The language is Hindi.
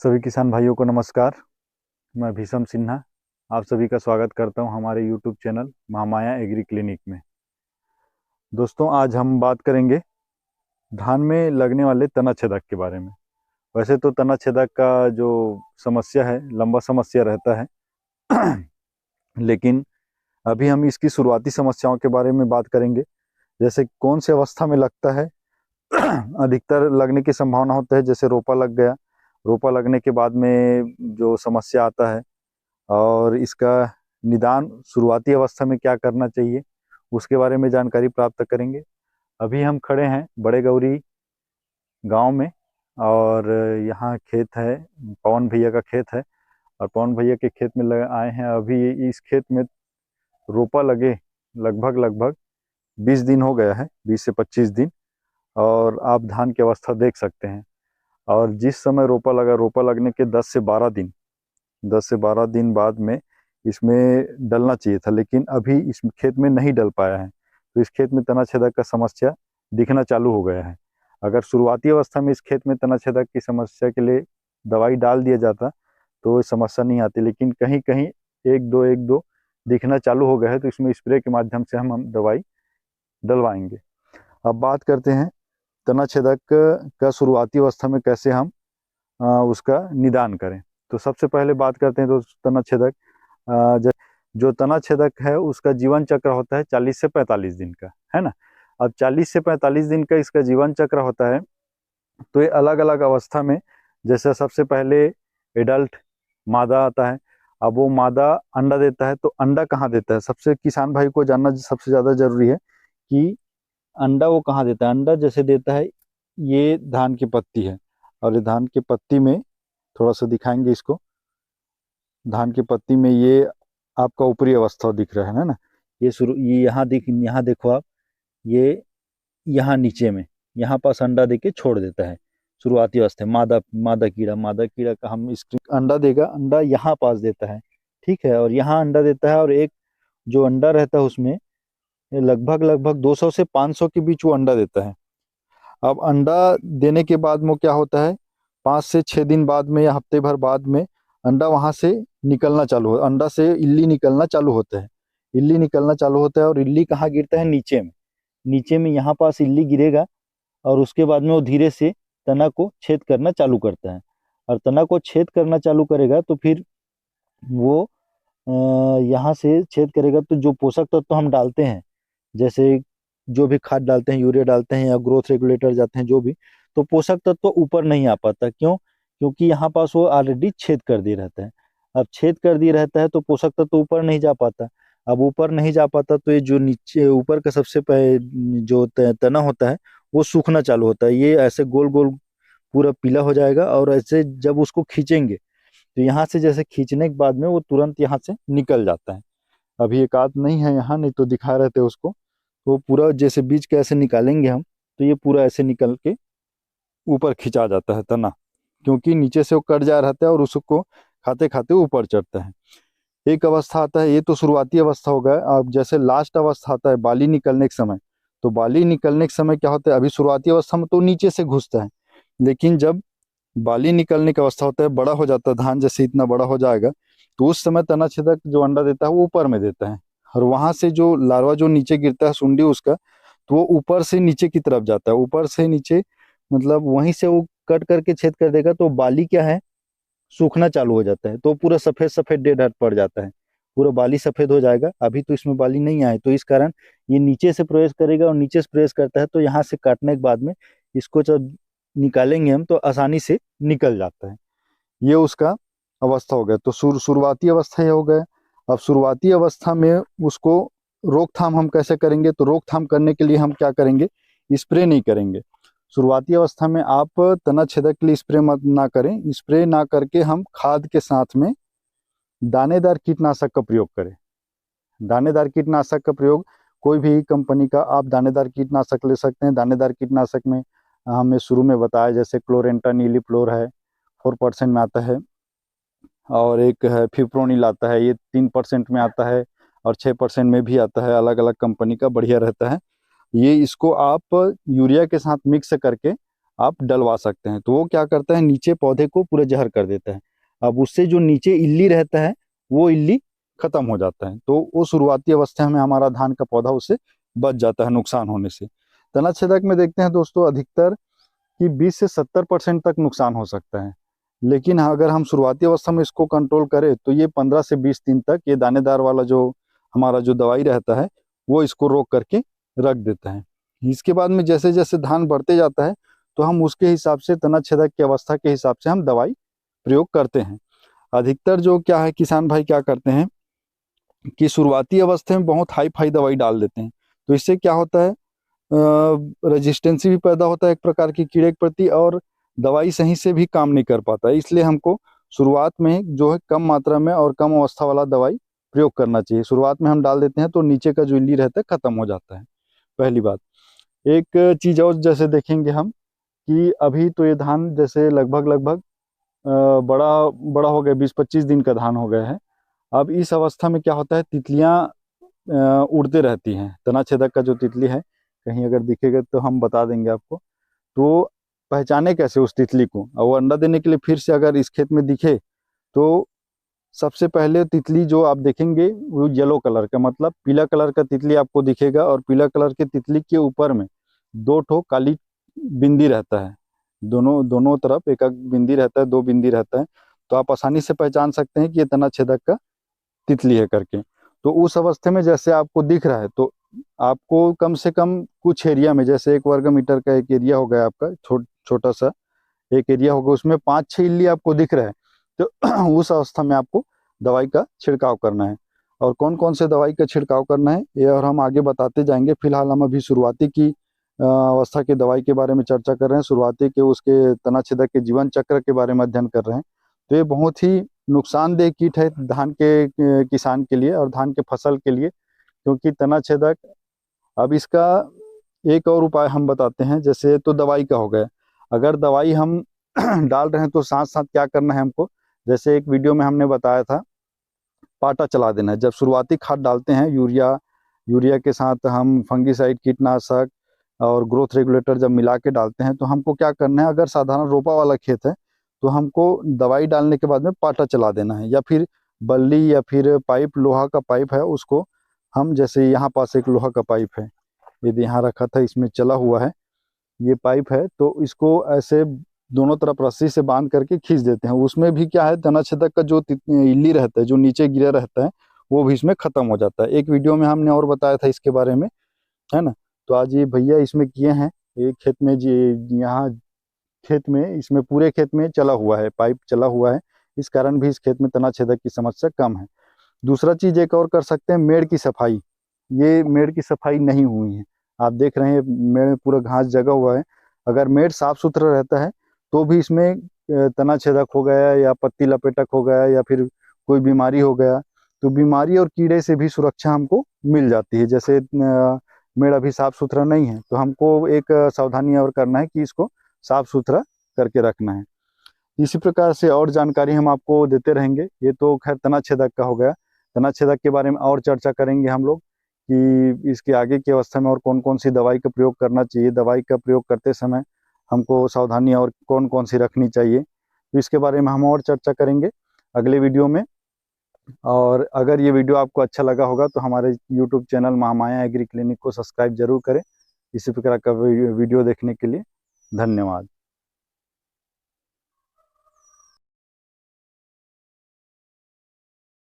सभी किसान भाइयों को नमस्कार। मैं भीषम सिन्हा आप सभी का स्वागत करता हूं हमारे YouTube channel Mahamaya agree clinic में। दोस्तों, आज हम बात करेंगे धान में लगने वाले तना छेदक के बारे में। वैसे तो तना छेदक का जो समस्या है लंबा समस्या रहता है लेकिन अभी हम इसकी शुरुआती समस्याओं के बारे में बात करेंगे। जैसे कौन सी अवस्था में लगता है अधिकतर लगने की संभावना होता है। जैसे रोपा लग गया, रोपा लगने के बाद में जो समस्या आता है और इसका निदान शुरुआती अवस्था में क्या करना चाहिए उसके बारे में जानकारी प्राप्त करेंगे। अभी हम खड़े हैं बड़े गौरी गांव में और यहाँ खेत है, पवन भैया का खेत है और पवन भैया के खेत में आए हैं। अभी इस खेत में रोपा लगे लगभग लगभग 20 दिन हो गया है, 20 से 25 दिन। और आप धान की अवस्था देख सकते हैं। और जिस समय रोपा लगा, रोपा लगने के 10 से 12 दिन बाद में इसमें डलना चाहिए था, लेकिन अभी इस खेत में नहीं डल पाया है। तो इस खेत में तना छेदक का समस्या दिखना चालू हो गया है। अगर शुरुआती अवस्था में इस खेत में तना छेदक की समस्या के लिए दवाई डाल दिया जाता तो समस्या नहीं आती, लेकिन कहीं कहीं एक दो दिखना चालू हो गया है। तो इसमें स्प्रे के माध्यम से हम दवाई डलवाएंगे। अब बात करते हैं तना छेदक का शुरुआती अवस्था में कैसे हम उसका निदान करें। तो सबसे पहले बात करते हैं तो तना छेदक जो तना छेदक है उसका जीवन चक्र होता है 40 से 45 दिन का, है ना। अब 40 से 45 दिन का इसका जीवन चक्र होता है। तो ये अलग अलग अवस्था में, जैसे सबसे पहले एडल्ट मादा आता है। अब वो मादा अंडा देता है, तो अंडा कहाँ देता है सबसे किसान भाई को जानना सबसे ज़्यादा जरूरी है कि अंडा वो कहाँ देता है। अंडा जैसे देता है, ये धान की पत्ती है और ये धान की पत्ती में थोड़ा सा दिखाएंगे इसको। धान की पत्ती में ये आपका ऊपरी अवस्था दिख रहा है ना। ये यहाँ देखो आप, ये यहाँ नीचे में यहाँ पास अंडा देके छोड़ देता है शुरुआती अवस्था में। मादा कीड़ा का हम इसकी अंडा देगा, अंडा यहाँ पास देता है, ठीक है। और यहाँ अंडा देता है और एक जो अंडा रहता है उसमें लगभग लगभग 200 से 500 के बीच वो अंडा देता है। अब अंडा देने के बाद में क्या होता है, 5 से 6 दिन बाद में या हफ्ते भर बाद में अंडा वहां से निकलना चालू हो, अंडा से इल्ली निकलना चालू होता है। इल्ली निकलना चालू होता है और इल्ली कहाँ गिरता है, नीचे में। नीचे में यहाँ पास इल्ली गिरेगा और उसके बाद में वो धीरे से तना को छेद करना चालू करता है। और तना को छेद करना चालू करेगा तो फिर वो यहाँ से छेद करेगा तो जो पोषक तत्व तो हम डालते हैं, जैसे जो भी खाद डालते हैं, यूरिया डालते हैं या ग्रोथ रेगुलेटर जाते हैं जो भी, तो पोषक तत्व तो ऊपर नहीं आ पाता। क्यों? क्योंकि यहाँ पास वो ऑलरेडी छेद कर दिए रहता है। अब छेद कर दिए रहता है तो पोषक तत्व तो ऊपर नहीं जा पाता। अब ऊपर नहीं जा पाता तो ये जो नीचे ऊपर का सबसे जो तना होता है वो सूखना चालू होता है। ये ऐसे गोल गोल पूरा पीला हो जाएगा और ऐसे जब उसको खींचेंगे तो यहाँ से जैसे खींचने के बाद में वो तुरंत यहाँ से निकल जाता है। अभी एक आध नहीं है यहाँ, नहीं तो दिखा रहे थे उसको। तो पूरा जैसे बीज के ऐसे निकालेंगे हम तो ये पूरा ऐसे निकल के ऊपर खिंचा जाता है तना, क्योंकि नीचे से वो कट जा रहता है और उसको खाते खाते ऊपर चढ़ता है। एक अवस्था आता है, ये तो शुरुआती अवस्था हो गया। अब जैसे लास्ट अवस्था आता है बाली निकलने के समय, तो बाली निकलने के समय क्या होता है, अभी शुरुआती अवस्था में तो नीचे से घुसता है, लेकिन जब बाली निकलने की अवस्था होता है, बड़ा हो जाता है धान, जैसे इतना बड़ा हो जाएगा तो उस समय तना छेदक जो अंडा देता है वो ऊपर में देता है। और वहां से जो लार्वा जो नीचे गिरता है सुंडी उसका, तो वो ऊपर से नीचे की तरफ जाता है, ऊपर से नीचे, मतलब वहीं से वो कट करके छेद कर देगा तो बाली क्या है, सूखना चालू हो जाता है। तो पूरा सफेद सफेद डेड हट पड़ जाता है, पूरा बाली सफेद हो जाएगा। अभी तो इसमें बाली नहीं आए तो इस कारण ये नीचे से प्रवेश करेगा और नीचे से प्रवेश करता है तो यहाँ से काटने के बाद में इसको जब निकालेंगे हम तो आसानी से निकल जाता है। ये उसका अवस्था हो गया। तो शुरुआती अवस्था ये हो गया। अब शुरुआती अवस्था में उसको रोकथाम हम कैसे करेंगे, तो रोकथाम करने के लिए हम क्या करेंगे, स्प्रे नहीं करेंगे। शुरुआती अवस्था में आप तना छेदक के लिए स्प्रे मत ना करें। स्प्रे ना करके हम खाद के साथ में दानेदार कीटनाशक का प्रयोग करें। दानेदार कीटनाशक का प्रयोग कोई भी कंपनी का आप दानेदार कीटनाशक ले सकते हैं। दानेदार कीटनाशक में हमें शुरू में बताया जैसे क्लोरेंटा नीलीफ्लोर है, 4% में आता है, और एक है फिप्रोनिल आता है, ये 3% में आता है और 6% में भी आता है। अलग अलग कंपनी का बढ़िया रहता है ये। इसको आप यूरिया के साथ मिक्स करके आप डलवा सकते हैं। तो वो क्या करता है, नीचे पौधे को पूरा जहर कर देता है। अब उससे जो नीचे इल्ली रहता है वो इल्ली खत्म हो जाता है, तो वो शुरुआती अवस्था में हमारा धान का पौधा उससे बच जाता है नुकसान होने से। तना छेदक में देखते हैं दोस्तों अधिकतर कि 20 से 70% तक नुकसान हो सकता है, लेकिन अगर हम शुरुआती अवस्था में इसको कंट्रोल करें तो ये 15 से 20 दिन तक ये दानेदार वाला जो हमारा जो दवाई रहता है वो इसको रोक करके रख देता है। इसके बाद में जैसे जैसे धान बढ़ते जाता है तो हम उसके हिसाब से तना छेदक की अवस्था के हिसाब से हम दवाई प्रयोग करते हैं। अधिकतर जो क्या है किसान भाई क्या करते हैं कि शुरुआती अवस्था में बहुत हाई फाई दवाई डाल देते हैं, तो इससे क्या होता है रेजिस्टेंसी भी पैदा होता है एक प्रकार की कीड़े के प्रति, और दवाई सही से भी काम नहीं कर पाता है। इसलिए हमको शुरुआत में जो है कम मात्रा में और कम अवस्था वाला दवाई प्रयोग करना चाहिए। शुरुआत में हम डाल देते हैं तो नीचे का जो इल्ली रहता है खत्म हो जाता है, पहली बात। एक चीज़ और जैसे देखेंगे हम कि अभी तो ये धान जैसे लगभग लगभग बड़ा बड़ा हो गया, 20-25 दिन का धान हो गया है। अब इस अवस्था में क्या होता है, तितलियां उड़ते रहती हैं। तना छेदक का जो तितली है, कहीं अगर दिखेगा तो हम बता देंगे आपको। तो पहचाने कैसे उस तितली को, और वो अंडा देने के लिए फिर से अगर इस खेत में दिखे तो सबसे पहले तितली जो आप देखेंगे वो येलो कलर का, मतलब पीला कलर का तितली आपको दिखेगा, और पीला कलर के तितली के ऊपर में 2 ठो काली बिंदी रहता है। दोनों दोनों तरफ एक एक बिंदी रहता है, 2 बिंदी रहता है, तो आप आसानी से पहचान सकते हैं कि ये तना छेदक का तितली है करके। तो उस अवस्थे में जैसे आपको दिख रहा है तो आपको कम से कम कुछ एरिया में, जैसे 1 वर्ग मीटर का एक एरिया हो गया आपका, छोटा सा एक एरिया होगा, उसमें 5-6 इल्ली आपको दिख रहा है, तो उस अवस्था में आपको दवाई का छिड़काव करना है। और कौन कौन से दवाई का छिड़काव करना है ये और हम आगे बताते जाएंगे। फिलहाल हम अभी शुरुआती की अवस्था के दवाई के बारे में चर्चा कर रहे हैं, शुरुआती के उसके तना छेदक के जीवन चक्र के बारे में अध्ययन कर रहे हैं। तो ये बहुत ही नुकसानदेह कीट है धान के किसान के लिए और धान के फसल के लिए, क्योंकि तना छेदक, अब इसका एक और उपाय हम बताते हैं। जैसे तो दवाई का हो गया, अगर दवाई हम डाल रहे हैं तो साथ साथ क्या करना है हमको, जैसे एक वीडियो में हमने बताया था, पाटा चला देना है। जब शुरुआती खाद डालते हैं यूरिया के साथ हम फंगीसाइड कीटनाशक और ग्रोथ रेगुलेटर जब मिला के डालते हैं तो हमको क्या करना है, अगर साधारण रोपा वाला खेत है तो हमको दवाई डालने के बाद में पाटा चला देना है, या फिर बल्ली या फिर पाइप, लोहा का पाइप है उसको हम, जैसे यहाँ पास एक लोहा का पाइप है, यदि यहाँ रखा था, इसमें चला हुआ है ये पाइप है, तो इसको ऐसे दोनों तरफ रस्सी से बांध करके खींच देते हैं। उसमें भी क्या है, तना छेदक का जो इल्ली रहता है जो नीचे गिरा रहता है वो भी इसमें खत्म हो जाता है। एक वीडियो में हमने और बताया था इसके बारे में, है ना। तो आज ये भैया इसमें किए हैं एक खेत में जी, यहाँ खेत में, इसमें पूरे खेत में चला हुआ है, पाइप चला हुआ है, इस कारण भी इस खेत में तना छेदक की समस्या कम है। दूसरा चीज एक और कर सकते हैं, मेड़ की सफाई। ये मेड़ की सफाई नहीं हुई है, आप देख रहे हैं मेड़ में पूरा घास जगा हुआ है। अगर मेड़ साफ सुथरा रहता है तो भी इसमें तना छेदक हो गया या पत्ती लपेटक हो गया या फिर कोई बीमारी हो गया, तो बीमारी और कीड़े से भी सुरक्षा हमको मिल जाती है। जैसे मेड़ अभी साफ सुथरा नहीं है तो हमको एक सावधानी और करना है कि इसको साफ सुथरा करके रखना है। इसी प्रकार से और जानकारी हम आपको देते रहेंगे। ये तो खैर तना छेदक का हो गया। तना छेदक के बारे में और चर्चा करेंगे हम लोग कि इसके आगे की अवस्था में और कौन कौन सी दवाई का प्रयोग करना चाहिए, दवाई का प्रयोग करते समय हमको सावधानी और कौन कौन सी रखनी चाहिए, तो इसके बारे में हम और चर्चा करेंगे अगले वीडियो में। और अगर ये वीडियो आपको अच्छा लगा होगा तो हमारे YouTube channel Mahamaya agree clinic को सब्सक्राइब जरूर करें। इसी प्रकार का वीडियो देखने के लिए धन्यवाद।